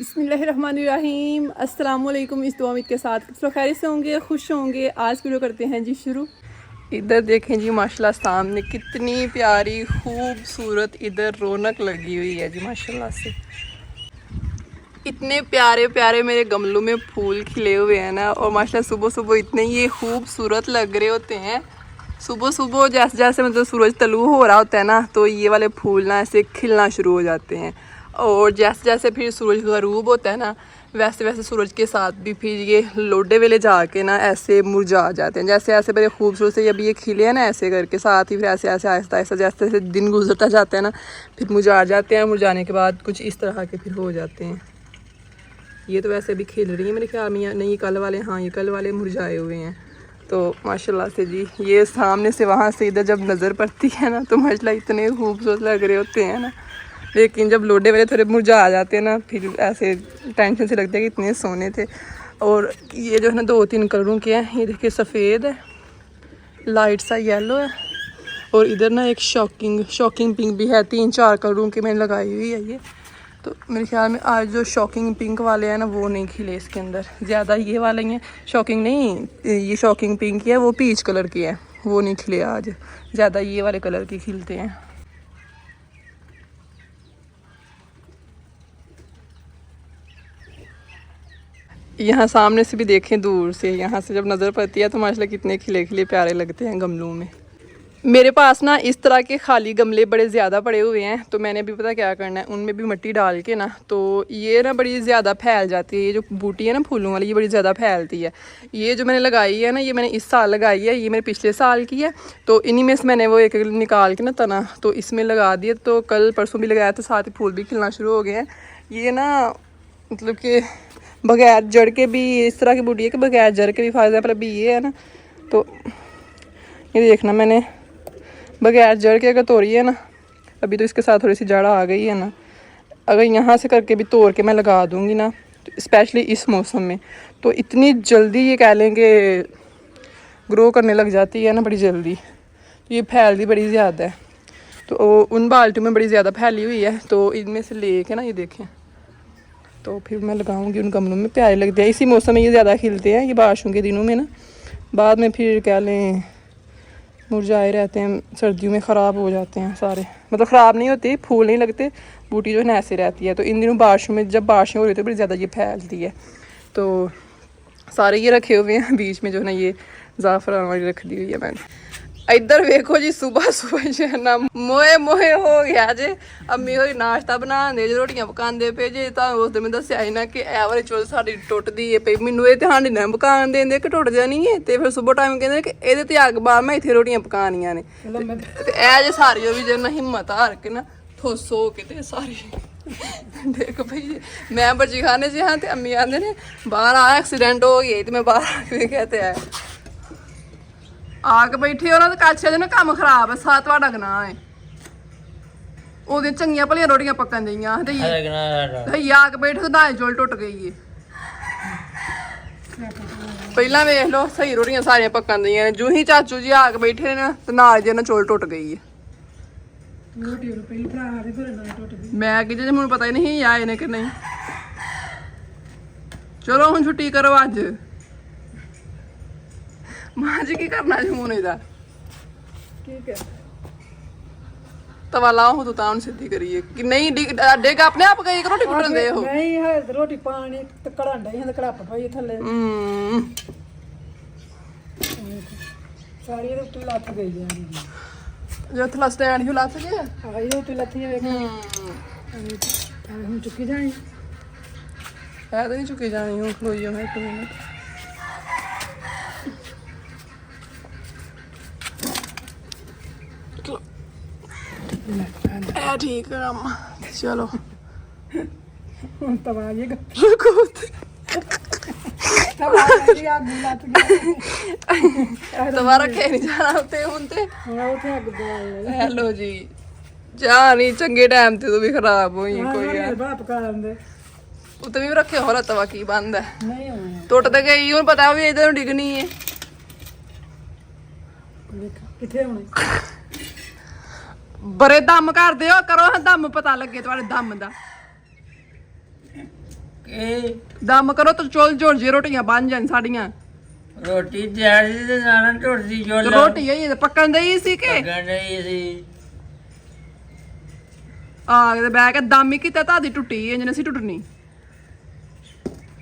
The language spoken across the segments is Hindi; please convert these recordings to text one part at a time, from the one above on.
बिस्मिल्लाहिर्रहमानिर्रहीम अस्सलाम वालेकुम। इस दुआ के साथ सब खैर से होंगे, खुश होंगे। आज वीडियो करते हैं जी शुरू। इधर देखें जी माशाल्लाह सामने कितनी प्यारी खूबसूरत इधर रौनक लगी हुई है जी माशाल्लाह से। इतने प्यारे प्यारे मेरे गमलों में फूल खिले हुए हैं ना, और माशाल्लाह सुबह सुबह इतने ये खूबसूरत लग रहे होते हैं। सुबह सुबह जैसे जैसे मतलब सूरज तलू हो रहा होता है ना, तो ये वाले फूल ना ऐसे खिलना शुरू हो जाते हैं। और जैसे जैसे फिर सूरज गरूब होता है ना, वैसे वैसे सूरज के साथ भी फिर ये लोडे वेले जाके ना ऐसे मुरझा जाते हैं। जैसे ऐसे बड़े खूबसूरत से अभी ये खिले हैं ना, ऐसे करके साथ ही फिर ऐसे ऐसे आहिस्ता आहिस्ता जैसे जैसे दिन गुजरता जाता है ना, फिर मुरझा जाते हैं। मुरझाने के बाद कुछ इस तरह के फिर हो जाते हैं। ये तो वैसे अभी खिल रही है मेरे ख्याल में, नहीं कल वाले, हाँ ये कल वाले मुरझाए हुए हैं। तो माशाल्लाह से जी ये सामने से वहाँ से इधर जब नज़र पड़ती है ना, तो माशाल्लाह इतने खूबसूरत लग रहे होते हैं ना। लेकिन जब लोडे वाले थोड़े मुरझा आ जाते हैं ना, फिर ऐसे टेंशन से लगता है कि इतने सोने थे। और ये जो है ना 2-3 कलरों के हैं। ये देखिए सफ़ेद है, लाइट सा येलो है, और इधर ना एक शॉकिंग पिंक भी है। 3-4 कलरों की मैंने लगाई हुई है ये। तो मेरे ख्याल में आज जो शॉकिंग पिंक वाले हैं ना, वो नहीं खिले इसके अंदर ज़्यादा। ये वाले हैं शॉकिंग नहीं, ये शॉकिंग पिंक है, वो पीच कलर की है, वो नहीं खिले आज ज़्यादा। ये वाले कलर की खिलते हैं। यहाँ सामने से भी देखें दूर से, यहाँ से जब नज़र पड़ती है तो माशाल्लाह कितने खिले खिले प्यारे लगते हैं गमलों में। मेरे पास ना इस तरह के खाली गमले बड़े ज़्यादा पड़े हुए हैं, तो मैंने भी पता क्या करना है, उनमें भी मिट्टी डाल के ना, तो ये ना बड़ी ज़्यादा फैल जाती है। ये जो बूटी है ना फूलों वाली, ये बड़ी ज़्यादा फैलती है। ये जो मैंने लगाई है ना, ये मैंने इस साल लगाई है, ये मेरे पिछले साल की है। तो इन्हीं में से मैंने वो एक निकाल के ना तना, तो इसमें लगा दिया। तो कल परसों भी लगाया, तो साथ ही फूल भी खिलना शुरू हो गए हैं। ये ना मतलब कि बगैर जड़ के भी इस तरह की बूटी है कि बगैर जड़ के भी फायदा, पर अभी ये है ना, तो ये देखना मैंने बगैर जड़ के अगर तोड़ी है ना, अभी तो इसके साथ थोड़ी सी जड़ आ गई है ना, अगर यहाँ से करके भी तोड़ के मैं लगा दूँगी ना, तो स्पेशली इस मौसम में तो इतनी जल्दी ये कह लेंगे ग्रो करने लग जाती है ना, बड़ी जल्दी। तो ये फैलती बड़ी ज़्यादा है। तो उन बाल्टियों में बड़ी ज़्यादा फैली हुई है, तो इनमें से ले के ना ये देखें, तो फिर मैं लगाऊंगी उन गमलों में। प्यारे लगते हैं इसी मौसम में, ये ज़्यादा खिलते हैं ये बारिशों के दिनों में ना। बाद में फिर कह लें मुरझाए रहते हैं, सर्दियों में ख़राब हो जाते हैं सारे। मतलब ख़राब नहीं होते, फूल नहीं लगते, बूटी जो है ना ऐसे रहती है। तो इन दिनों बारिशों में जब बारिशें हो रही होती है, बड़ी ज़्यादा ये फैलती है। तो सारे ये रखे हुए हैं, बीच में जो है ना ये ज़ाफ़रान वाली रख दी हुई है मैंने। इधर देखो जी सुबह सुबह जो है ना मोए मोए हो गया जे। अम्मी होरी नाश्ता बना दे, रोटियां पकाते पे जे। उस दिन मैं दसिया ही ना कि ए वाली चुल साड़ी टुटदी है पई, मैनू ये ध्यान नहीं पकान देंदे कि टुट जानी है। तो फिर सुबह टाइम कहते कि ਇਹਦੇ ਤੇ ਅੱਗ ਬਾਲ ਮੈਂ ਇੱਥੇ रोटियां पकानियां ने। ते ए जे सारी भी जो ना हिम्मत हार के ना ठुस हो के ते सारी देख भाई मैं बची खाने से। हाँ तो अम्मी आते ने बाहर आ एक्सीडेंट हो गया, तो मैं बाहर आके कहते है आके बैठे हो ना, तो काछे ना काम खराब है, साथ ਤੁਹਾਡਾ ਗਨਾਹ है। ਉਹਦੇ ਚੰਗੀਆਂ ਭਲੀਆਂ ਰੋਟੀਆਂ ਪੱਕਣ ਦਈਆਂ ਤੇ ਇਹ ਆ ਕੇ ਬੈਠੇ ਤੇ ਨਾਲ ਜੋਲ ਟੁੱਟ ਗਈ ਏ। ਪਹਿਲਾਂ ਵੇਖ ਲਓ ਸਹੀ ਰੋਟੀਆਂ ਸਾਰੀਆਂ ਪੱਕਣ ਦਈਆਂ ਨੇ, ਜੂ ਹੀ ਚਾਚੂ ਜੀ ਆ ਕੇ ਬੈਠੇ ਨੇ ਤੇ ਨਾਲ ਜੇ ਨਾ ਚੋਲ ਟੁੱਟ ਗਈ ਏ। ਰੋਟੀ ਉਹ ਪਹਿਲੀ ਭਰਾ ਦੇ ਫਿਰ ਨਾਲ ਟੁੱਟ ਗਈ। ਮੈਂ ਕਿ ਜੇ ਮੈਨੂੰ ਪਤਾ ਹੀ ਨਹੀਂ ਆਏ ਨੇ ਕਿ ਨਹੀਂ। ਚਲੋ ਹੁਣ ਛੁੱਟੀ ਕਰੋ ਅੱਜ। माँ जी की करना जी मुँह नहीं था ठीक है। तवा लाओ तो तान सीधी करिए कि नहीं डेगा अपने आप गई रोटी कुटन दे हो नहीं है रोटी पानी तो कढ़ांडा ही कड़ाप पाई थल्ले सारी रोटी लथ गई है जो थला स्टैंड ही लथ गया। हां ये रोटी लथी है हम चुकी जानी है तो नहीं चुकी जानी हूं खलोई है कोई नहीं। ठीक है अम्मा चलो दोबारा कहीं नहीं जाना उत्ते हुण ते। हेलो जी जा नहीं चंगे टाइम ते तो भी खराब होई कोई है उत्ते भी रखे हो तवा की बंद है टुट ते गई हुण पता भी इधर डिगनी है किथे होनी। बड़े दम कर दो करो दम पता लगे थोड़े दम दा। दम करो तो चौल जोड़ जे रोटियां बन जान साड़ियां रोटी तैयार सी ते जाना टुटदी चौल रोटी है पकन दई सी के गई सी आग दे बैग दम ही कीता तादी टुੱਟੀ है जिन्ने सी टुੱਟਣੀ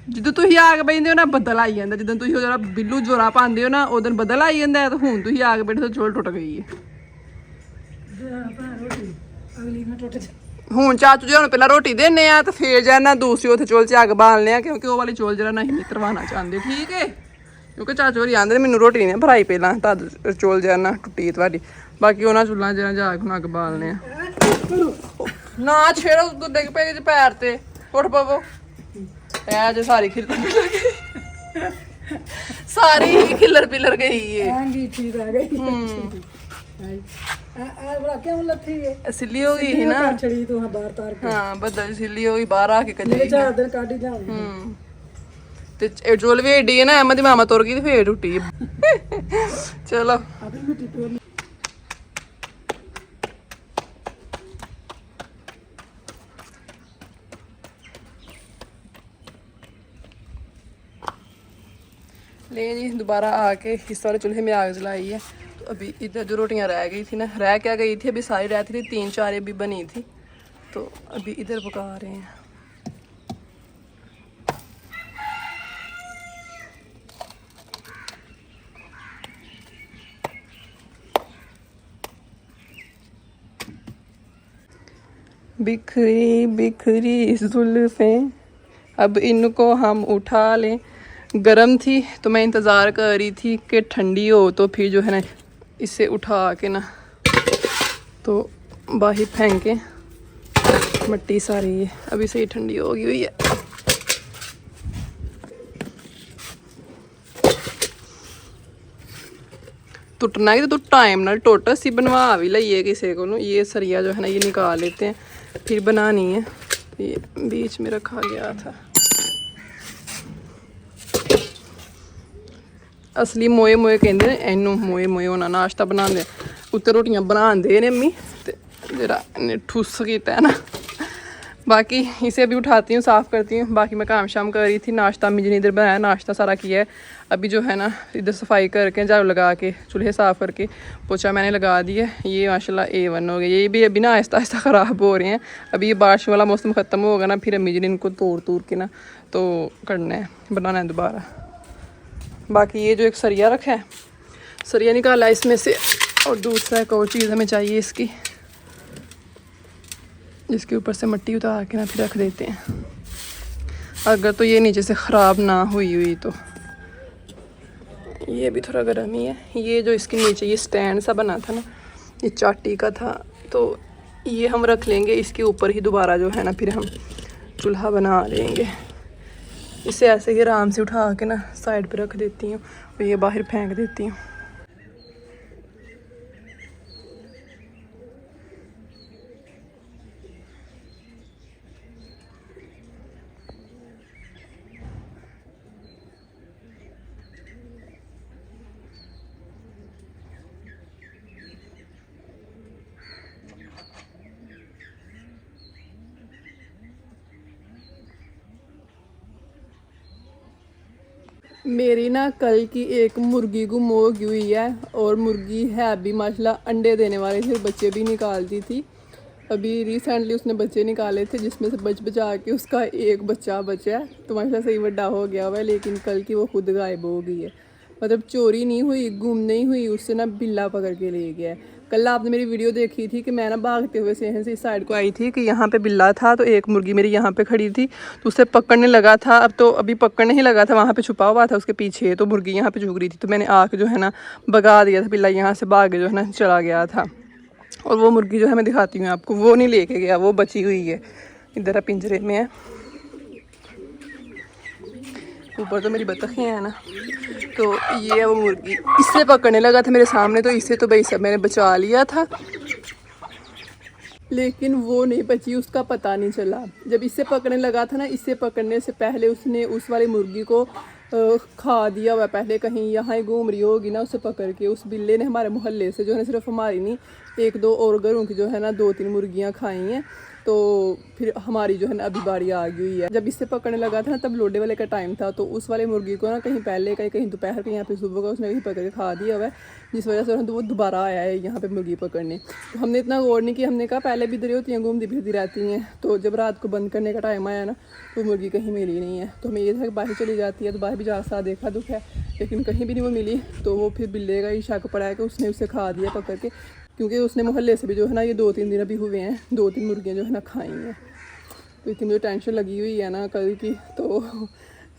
ਜਦੋਂ ਤੁਸੀਂ ਆਗ ਬੈਠਦੇ ਹੋ ਨਾ ਬੱਦਲ ਆਈ ਜਾਂਦਾ ਜਦੋਂ ਤੁਸੀਂ ਉਹਦਾ ਬਿੱਲੂ ਜੋਰਾ ਪਾਉਂਦੇ ਹੋ ਨਾ ਉਦੋਂ ਬੱਦਲ ਆਈ ਜਾਂਦਾ ਤੇ ਹੁਣ ਤੁਸੀਂ ਆਗ ਬੈਠੇ ਤਾਂ ਚੋਲ ਟੁੱਟ ਗਈ ਹੈ ਹੁਣ ਚਾਚੂ ਜੀ ਹੁਣ ਪਹਿਲਾਂ ਰੋਟੀ ਦੇਣੇ ਆ ਤੇ ਫੇਰ ਜਾਣਾ ਦੂਸਰੀ ਉੱਥੇ ਚੋਲ ਚ ਅੱਗ ਬਾਲਨੇ ਆ ਕਿਉਂਕਿ ਉਹ ਵਾਲੀ ਚੋਲ ਜਿਹੜਾ ਨਹੀਂ ਤਰਵਾਣਾ ਚਾਹੁੰਦੇ ਠੀਕ ਹੈ ਕਿਉਂਕਿ ਚਾਚੂ ਹੋਰੀ ਆਂਦੇ ਮੈਨੂੰ ਰੋਟੀ ਨਹੀਂ ਭਰਾਈ ਪਹਿਲਾਂ ਤਾਂ ਚੋਲ ਜਿਹੜਾ ਨਾ ਟੁੱਟੀ ਤੁਹਾਡੀ ਬਾਕੀ ਉਹਨਾਂ ਚੁੱਲ੍ਹਾਂ ਜਿਹੜਾ ਜਾ ਕੇ ਹੁਣ ਅੱਗ ਬਾਲਨੇ ਆ ਨਾ ਛੇੜੋ ਤੂੰ ਡਿੱਗ ਪਏ ਜੇ ਪੈਰ ਤੇ ਉੱਠ ਪਵੋ ਇਹ ਜੇ ਸਾਰੀ ਖਿਲਰ ਗਈ ਸਾਰੀ ਹੀ ਖਿਲਰ ਪਿਲਰ ਗਈ ਹੈ ਹਾਂਜੀ ਠੀਕ ਆ ਗਈ ਆ ਬੜਾ ਕਿਉਂ ਲੱਥੀ ਹੈ ਸਿੱਲੀ ਹੋ ਗਈ ਹੈ ਨਾ ਛੜੀ ਤੂੰ ਬਾਹਰ ਤਾਰ ਕੇ ਹਾਂ ਬੱਦਲ ਸਿੱਲੀ ਹੋ ਗਈ ਬਾਹਰ ਆ ਕੇ ਕੱਲੀ ਚਾਰ ਦਿਨ ਕੱਢ ਹੀ ਜਾਉਂ ਤੇ ਇਹ ਜੋਲ ਵੀ ਏਡੀ ਹੈ ਨਾ ਅਹਿਮਦ ਦੀ ਮਾਮਾ ਤੁਰ ਗਈ ਤੇ ਫੇਰ ਟੁੱਟੀ ਚਲੋ ਆਪਣੀ ਮਿੱਟੀ ਤੋਂ ले जी दोबारा आके इस वाले चूल्हे में आग जलाई है तो अभी इधर जो रोटियां रह गई थी ना रह क्या गई थी अभी सारी रहती थी 3-4 अभी बनी थी तो अभी इधर पका रहे हैं बिखरी बिखरी जुल्फें अब इनको हम उठा लें गरम थी तो मैं इंतज़ार कर रही थी कि ठंडी हो तो फिर जो है ना इसे उठा के ना तो बाहर फेंके मिट्टी सारी है अभी से ही ठंडी हो गई हुई है टुटना ही तो टाइम ना टुट सी बनवा भी लइए किसी को ये सरिया जो है ना ये निकाल लेते हैं फिर बनानी है तो ये बीच में रखा गया था असली मोए मोए कहते हैं इनू मोए मोए होना नाश्ता बनाते उत्ते रोटियां बनाते ने अम्मी ते जरा ठुस किया है ना बाकी इसे अभी उठाती हूँ साफ़ करती हूँ बाकी मैं काम शाम कर रही थी नाश्ता अम्मी जी ने इधर बनाया नाश्ता सारा किया है अभी जो है ना इधर सफाई करके झाड़ू लगा के चूल्हे साफ़ करके पोछा मैंने लगा दिया ये माशाल्लाह A1 हो गया ये भी अभी ना आहिस्ता आहिस्ता ख़राब हो रहे हैं अभी ये बारिश वाला मौसम ख़त्म होगा ना फिर अम्मी जी ने इनको तोड़ के ना तो करना है बनाना है दोबारा बाकी ये जो एक सरिया रखा है सरिया निकाला इसमें से और दूसरा एक और चीज़ हमें चाहिए इसकी जिसके ऊपर से मिट्टी उतार के ना फिर रख देते हैं अगर तो ये नीचे से ख़राब ना हुई तो ये भी थोड़ा गर्म ही है ये जो इसके नीचे ये स्टैंड सा बना था ना ये चाटी का था तो ये हम रख लेंगे इसके ऊपर ही दोबारा जो है ना फिर हम चूल्हा बना लेंगे इसे ऐसे ही आराम से उठा के ना साइड पे रख देती हूँ और ये बाहर फेंक देती हूँ मेरी ना कल की एक मुर्गी गुम हो गई हुई है और मुर्गी है भी माशाल्लाह अंडे देने वाली थी बच्चे भी निकालती थी अभी रिसेंटली उसने बच्चे निकाले थे जिसमें से बचा के उसका एक बच्चा बचा है तो माशाल्लाह सही बड़ा हो गया हुआ है लेकिन कल की वो खुद गायब हो गई है मतलब चोरी नहीं हुई गुम नहीं हुई उससे ना बिल्ला पकड़ के ले गया है कल आपने मेरी वीडियो देखी थी कि मैं ना भागते हुए से इस साइड को आई थी कि यहाँ पे बिल्ला था तो एक मुर्गी मेरी यहाँ पे खड़ी थी तो उसे पकड़ने लगा था अब तो अभी पकड़ने ही लगा था वहाँ पे छुपा हुआ था उसके पीछे तो मुर्गी यहाँ पे झुक रही थी तो मैंने आके जो है ना भगा दिया था बिल्ला यहाँ से भाग जो है ना चला गया था और वो मुर्गी जो है मैं दिखाती हूँ आपको वो नहीं लेके गया वो बची हुई है इधर पिंजरे में है ऊपर तो मेरी बतखें हैं ना तो ये है वो मुर्गी इससे पकड़ने लगा था मेरे सामने तो इससे तो भाई सब मैंने बचा लिया था लेकिन वो नहीं बची उसका पता नहीं चला जब इससे पकड़ने लगा था ना इससे पकड़ने से पहले उसने उस वाली मुर्गी को खा दिया हुआ पहले कहीं यहाँ ही घूम रही होगी ना उसे पकड़ के उस बिल्ले ने हमारे मोहल्ले से जो है सिर्फ हमारी नहीं 1-2 और घरों की जो है ना 2-3 मुर्गियाँ खाई हैं तो फिर हमारी जो है ना अभी बारी आ गई हुई है। जब इससे पकड़ने लगा था ना तब लोडे वाले का टाइम था, तो उस वाले मुर्गी को ना कहीं पहले कहीं दोपहर के यहाँ पे सुबह का उसने कहीं पकड़ के खा दिया हुआ है, जिस वजह से वो दोबारा आया है यहाँ पे मुर्गी पकड़ने। तो हमने इतना गौर नहीं किया, हमने कहा पहले भी इधर होती हैं घूमती फिरती रहती हैं। तो जब रात को बंद करने का टाइम आया ना तो मुर्गी कहीं मिली नहीं है। तो हमें ये था कि बाहर चली जाती है, तो बाहर भी जा सा देखा दुख है, लेकिन कहीं भी नहीं वो मिली। तो वो फिर बिल्ले का ही शक पड़ा है कि उसने उसे खा दिया पकड़ के, क्योंकि उसने मोहल्ले से भी जो है ना ये 2-3 दिन अभी हुए हैं 2-3 मुर्गियाँ जो है ना खाई हैं। तो इतनी मुझे टेंशन लगी हुई है ना कल की। तो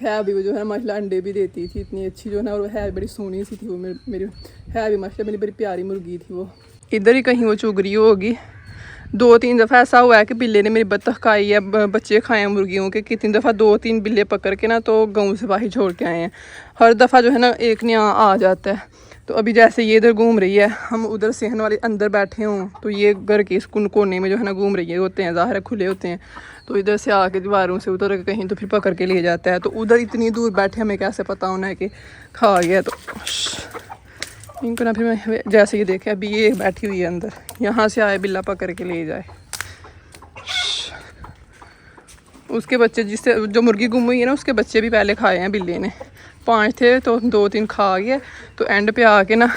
है भी वो जो है ना माशाल्लाह अंडे भी देती थी इतनी अच्छी जो है ना, और है बड़ी सोहनी सी थी वो मेरी है भी माशाल्लाह मेरी बड़ी प्यारी मुर्गी थी वो। इधर ही कहीं वो चुग रही होगी। 2-3 दफ़ा ऐसा हुआ है कि बिल्ले ने मेरी बत्तख खाई है, बच्चे खाए हैं मुर्गियों के। कितनी दफ़ा 2-3 बिल्ले पकड़ के ना तो गाँव से बाहर छोड़ के आए हैं। हर दफ़ा जो है ना एक ने आ जाता है। तो अभी जैसे ये इधर घूम रही है, हम उधर सेहन वाले अंदर बैठे हों तो ये घर के इस कोने में जो है ना घूम रही है, होते हैं ज़ाहिर है खुले होते हैं। तो इधर से आके दीवारों से उतर के कहीं तो फिर पकड़ के ले जाता है। तो उधर इतनी दूर बैठे हमें कैसे पता होना है कि खा गया। तो इनको ना फिर मैं जैसे ये देखे अभी ये बैठी हुई है अंदर, यहाँ से आए बिल्ला पकड़ के ले जाए। उसके बच्चे जिससे जो मुर्गी गुम हुई है ना उसके बच्चे भी पहले खाए हैं बिल्ली ने। 5 थे तो 2-3 खा गया। तो एंड पे आके ना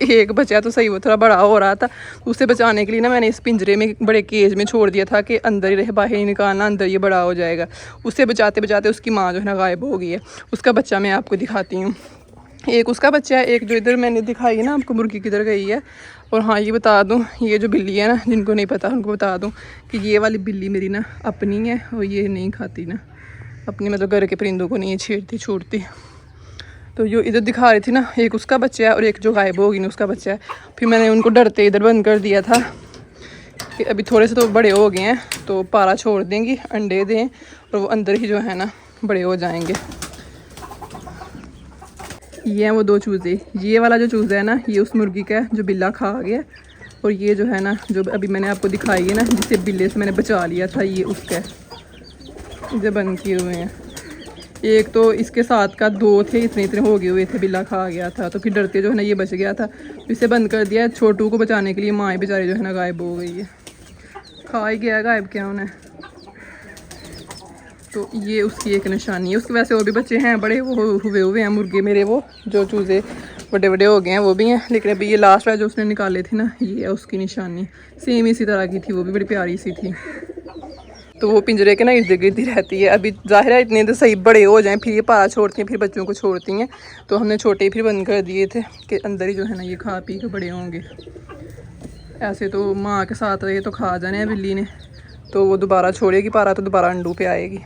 एक बचा तो सही, वो थोड़ा बड़ा हो रहा था। उसे बचाने के लिए ना मैंने इस पिंजरे में बड़े केज में छोड़ दिया था कि अंदर ही रहे, बाहर ही निकालना, अंदर ये बड़ा हो जाएगा। उसे बचाते बचाते उसकी माँ जो है ना गायब हो गई है। उसका बच्चा मैं आपको दिखाती हूँ। एक उसका बच्चा है, एक जो इधर मैंने दिखाई है ना आपको मुर्गी किधर गई है। और हाँ ये बता दूँ, ये जो बिल्ली है ना जिनको नहीं पता उनको बता दूँ कि ये वाली बिल्ली मेरी ना अपनी है, और ये नहीं खाती ना अपनी, मतलब घर के परिंदों को नहीं छेड़ती छोड़ती। तो जो इधर दिखा रही थी ना एक उसका बच्चा है और एक जो गायब होगी ना उसका बच्चा है। फिर मैंने उनको डरते इधर बंद कर दिया था कि अभी थोड़े से तो बड़े हो गए हैं तो पारा छोड़ देंगी, अंडे दें और वो अंदर ही जो है ना बड़े हो जाएंगे। ये हैं वो 2 चूज़े। ये वाला जो चूज़ा है ना ये उस मुर्गी का है जो बिल्ला खा गया, और ये जो है ना जो अभी मैंने आपको दिखाई है ना जिसे बिल्ले से मैंने बचा लिया था, ये उसका है। इधर बंद किए हुए हैं। एक तो इसके साथ का 2 थे, इतने हो गए हुए थे, बिल्ला खा गया था। तो फिर डरते जो है ना ये बच गया था, इसे बंद कर दिया। छोटू को बचाने के लिए माँ बेचारी जो है ना गायब हो गई है, खा ही गया, गायब किया उन्हें। तो ये उसकी एक निशानी है। उसके वैसे और भी बच्चे हैं बड़े, वो हुए हैं मुर्गे मेरे, वो जो चूज़े बड़े बड़े हो गए हैं वो भी हैं। लेकिन अभी ये लास्ट वाला जो उसने निकाले थे ना ये है उसकी निशानी। सेम इसी तरह की थी, वो भी बड़ी प्यारी सी थी। तो वो पिंजरे के ना इर्द गिर्द ही रहती है। अभी ज़ाहिर है इतने तो सही बड़े हो जाएं फिर ये पारा छोड़ती हैं, फिर बच्चों को छोड़ती हैं। तो हमने छोटे ही फिर बंद कर दिए थे कि अंदर ही जो है ना ये खा पी के बड़े होंगे। ऐसे तो माँ के साथ रहे तो खा जाने हैं बिल्ली ने, तो वो दोबारा छोड़ेगी पारा तो दोबारा अंडू पे आएगी।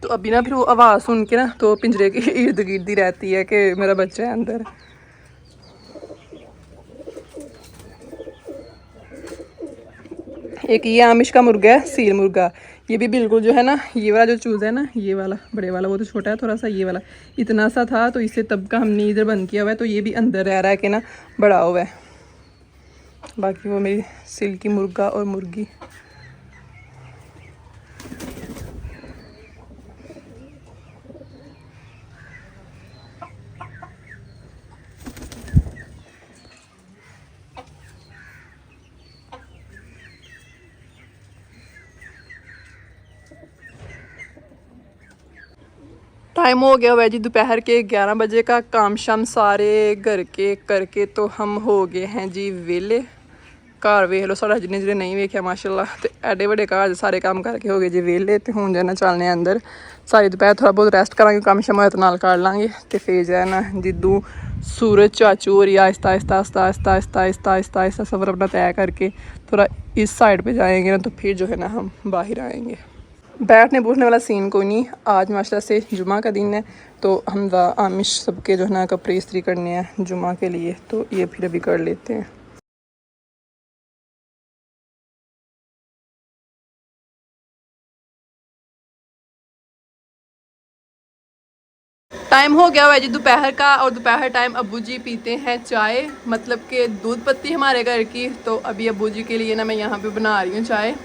तो अभी ना फिर वो आवाज़ सुन के ना तो पिंजरे के इर्द गिर्द ही रहती है कि मेरा बच्चा है अंदर। एक ये आमिश का मुर्गा है, सील मुर्गा। ये भी बिल्कुल जो है ना ये वाला जो चूज़ा है ना ये वाला बड़े वाला, वो तो छोटा है थोड़ा सा, ये वाला इतना सा था तो इससे तब का हमने इधर बंद किया हुआ है। तो ये भी अंदर रह रहा है कि ना बड़ा हुआ है। बाकी वो मेरी सिल्की मुर्गा और मुर्गी। टाइम हो गया हुआ जी दोपहर के 11 बजे का। काम शाम सारे घर के करके तो हम हो गए हैं जी वेले। घर वेख लो साढ़ा जिन्हें जिन्हें नहीं वेख्या माशाल्लाह। तो एडे बड़े घर सारे काम करके हो गए जी वेले। तो हूँ जाना चलने अंदर, सारी दोपहर थोड़ा बहुत रेस्ट करांगे, काम शाम होया तो नाल कर लांगे। तो फिर जाना जिद्दू सूरज चाचू और आहिस्ता आहिस्ता आहिस्ता आहिस्ता आहिस्ता आहिस्ता आहिस्ता आहिस्ता सफ़र अपना तय करके थोड़ा इस साइड पर जाएंगे ना, तो फिर जो है ना हम बाहर आएँगे। बैठने बैठने वाला सीन कोई नहीं। आज माशाल्लाह से जुमा का दिन है तो हम आमिश सबके जो है ना कपड़े इस्त्री करने हैं जुमा के लिए, तो ये फिर अभी कर लेते हैं। टाइम हो गया हुआ है जी दोपहर का, और दोपहर टाइम अब्बू जी पीते हैं चाय, मतलब कि दूध पत्ती हमारे घर की। तो अभी अब्बू जी के लिए ना मैं यहाँ पे बना रही हूँ चाय।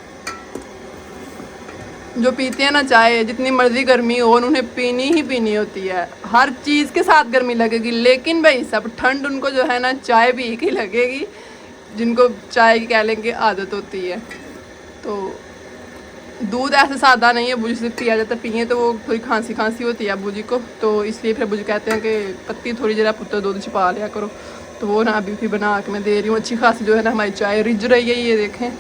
जो पीते हैं ना चाय, जितनी मर्जी गर्मी हो उन्हें पीनी ही पीनी होती है। हर चीज़ के साथ गर्मी लगेगी, लेकिन भाई सब ठंड उनको जो है ना चाय पी के लगेगी। जिनको चाय की कह लेंगे आदत होती है। तो दूध ऐसे सादा नहीं है, अबू जी से पिया जाता, पिए तो वो थोड़ी खांसी खांसी होती है अबू जी को, तो इसलिए फिर अबू जी कहते हैं कि पत्ती थोड़ी जरा पुत्र दूध छिपा लिया करो। तो वो ना अभी फिर बना के मैं दे रही हूँ। अच्छी खासी जो है ना हमारी चाय रिझ रही है, ये देखें।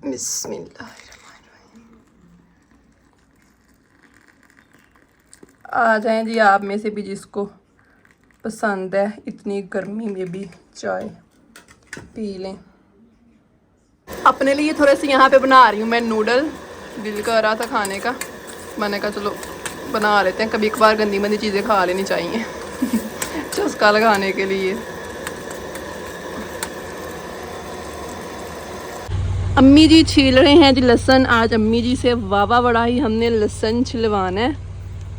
बिस्मिल्लाहिर्रहमानिर्रहीम। आ जाएं जी आप में से भी जिसको पसंद है इतनी गर्मी में भी चाय पी लें। अपने लिए थोड़े से यहाँ पे बना रही हूँ मैं नूडल, दिल कर रहा था खाने का, मैंने कहा चलो बना लेते हैं, कभी कभार गंदी मंदी चीज़ें खा लेनी चाहिए चस्का लगाने के लिए। अम्मी जी छील रहे हैं जी लहसन। आज अम्मी जी से वावा बड़ा ही हमने लहसन छिलवाना है,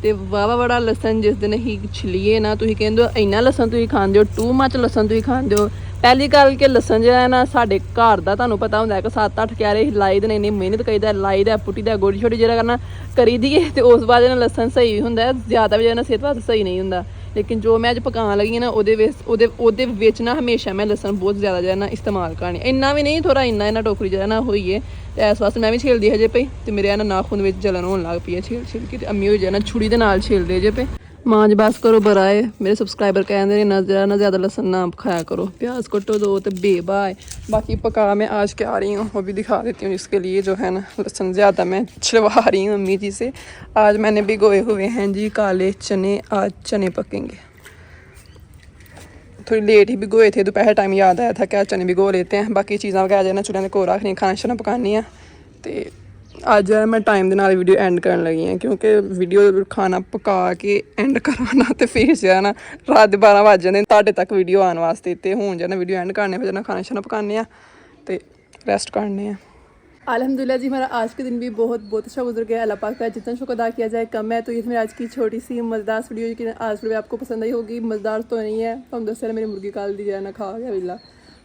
ਤੇ ਵਾਵਾ ਬੜਾ ਲਸਣ ਜਿਸ ਦਿਨ ਹੀ ਛਿਲੀਏ ਨਾ, ਤੁਸੀਂ ਕਹਿੰਦੇ ਹੋ ਇੰਨਾ ਲਸਣ ਤੁਸੀਂ ਖਾਂਦੇ ਹੋ, ਟੂ ਮੱਚ ਲਸਣ ਤੁਸੀਂ ਖਾਂਦੇ ਹੋ। ਪਹਿਲੀ ਗੱਲ ਕਿ ਲਸਣ ਜਿਹੜਾ ਹੈ ਨਾ ਸਾਡੇ ਘਰ ਦਾ ਤੁਹਾਨੂੰ ਪਤਾ ਹੁੰਦਾ ਕਿ 7-8 ਕਿਆਰੇ ਲਾਈ ਦੇ ਨੇ, ਇੰਨੀ ਮਿਹਨਤ ਕਰੀਦਾ, ਲਾਈ ਦਾ, ਪੁੱਟੀ ਦਾ, ਗੋਡੀ ਛੋਟੀ ਜਿਹੜਾ ਕਰਨਾ ਕਰੀ ਦੀਏ, ਤੇ ਉਸ ਬਾਅਦ ਇਹਨਾਂ ਲਸਣ ਸਹੀ ਹੁੰਦਾ ਹੈ, ਜ਼ਿਆਦਾ ਵੀ ਜਿਹੜਾ ਸਿਹਤ ਵਾਸਤੇ ਸਹੀ ਨਹੀਂ ਹੁੰਦਾ। ਲੇਕਿਨ ਜੋ ਮੈਂ ਅੱਜ ਪਕਾਉਣ ਲੱਗੀ ਹਾਂ ਨਾ ਉਹਦੇ ਵਿੱਚ ਨਾ ਹਮੇਸ਼ਾ ਮੈਂ ਲਸਣ ਬਹੁਤ ਜ਼ਿਆਦਾ ਜਿਹੜਾ ਨਾ ਇਸਤੇਮਾਲ ਕਰਨੀ, ਇੰਨਾ ਵੀ ਨਹੀਂ, ਥੋੜਾ ਇੰਨਾ ਇਹਨਾਂ ਟੋਕਰੀ ਜਿਹੜਾ ਨਾ ਹੋਈਏ। ਤੇ ਇਸ ਵਾਸਤੇ ਮੈਂ ਵੀ ਛਿਲਦੀ ਹਜੇ ਪਈ, ਤੇ ਮੇਰੇ ਨਾ ਨਾਖੂਨ ਵਿੱਚ ਜਲਨ ਹੋਣ ਲੱਗ ਪਈ ਹੈ ਛਿਲ ਕੇ, ਤੇ ਅੰਮੀ ਹੋਈ ਜਾਣਾ ਛੁਰੀ ਦੇ ਨਾਲ ਛਿਲਦੇ ਜੇ ਪਏ। ਮਾਂਜ ਬਸ ਕਰੋ ਬਰਾਏ। ਮੇਰੇ ਸਬਸਕ੍ਰਾਈਬਰ ਕਹਿੰਦੇ ਨੇ ਨਾ ज़्यादा लहसुन ना खाया करो, प्याज कटो दो तो बेबाय। बाकी पका मैं आज क्या आ रही हूँ वो भी दिखा देती हूँ, जिसके लिए जो है ना लहसुन ज़्यादा मैं छिलवा रही हूँ अम्मी जी से। आज मैंने भिगोए हुए हैं जी काले चने, आज चने पकेंगे। थोड़ी लेट ही भिगोए थे, दोपहर टाइम याद आया था क्या चने भिगो लेते हैं। बाकी चीज़ां वगैरह ना चूल्हे को रखनी, खाना शाना पकानी है। तो ਅੱਜ ਮੈਂ ਟਾਈਮ ਦੇ ਨਾਲ ਵੀਡੀਓ ਐਂਡ ਕਰਨ ਲੱਗੀ ਹਾਂ, ਕਿਉਂਕਿ ਵੀਡੀਓ ਖਾਣਾ ਪਕਾ ਕੇ ਐਂਡ ਕਰਾਉਣਾ ਤੇ ਫਿਰ ਜਿਹੜਾ ਨਾ ਰਾਤ ਦੇ 12 ਵੱਜ ਜਾਂਦੇ ਤੁਹਾਡੇ ਤੱਕ ਵੀਡੀਓ ਆਉਣ ਵਾਸਤੇ। ਤੇ ਹੁਣ ਜਿਹੜਾ ਵੀਡੀਓ ਐਂਡ ਕਰਨੇ, ਫਿਰ ਖਾਣਾ शाना पकाने ਆ ਤੇ रेस्ट करने हैं। अल्हम्दुलिल्लाह जी, हमारा आज के दिन भी बहुत बहुत अच्छा गुजर गया। अल्लाह पाक का जितना शुक्र अदा किया जाए कम है। तो ये मेरी आज की छोटी सी मज़ेदार वीडियो, कि आज वीडियो आपको पसंद आई होगी। मज़ेदार तो नहीं है, तो हम दस मेरी मुर्गी काल दी जाए ना खा गया बिल्ला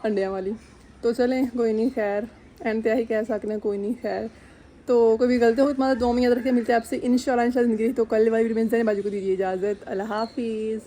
अंडिया वाली। तो चलें कोई नहीं, खैर एंड तो यही कह सकते हैं, कोई नहीं खैर। तो कोई भी गलती हो तुम्हारा 2 में याद रखिए। मिलते हैं आपसे इंशाल्लाह ज़िंदगी। तो कल वाली वीडियो में बाजू को दीजिए इजाज़त। अल्लाह हाफिज़।